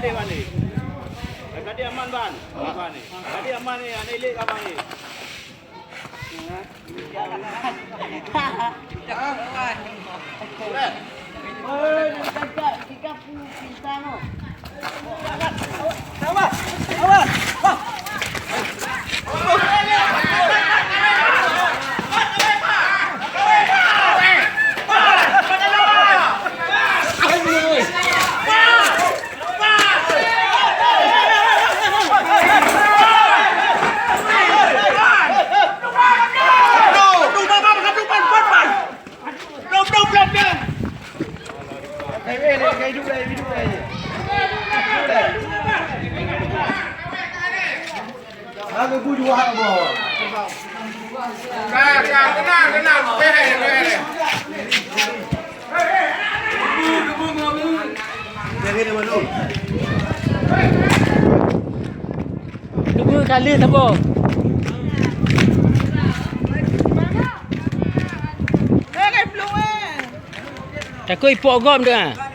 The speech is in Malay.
Tadi mana? Tadi aman ban. Apa ni? Tadi aman ni, ane ilik apa ni? Aku bujuk hak bawah. Kena. Pehe. Jangan dia mana? Tunggu kali sabo. Takut ipok gom tu ah.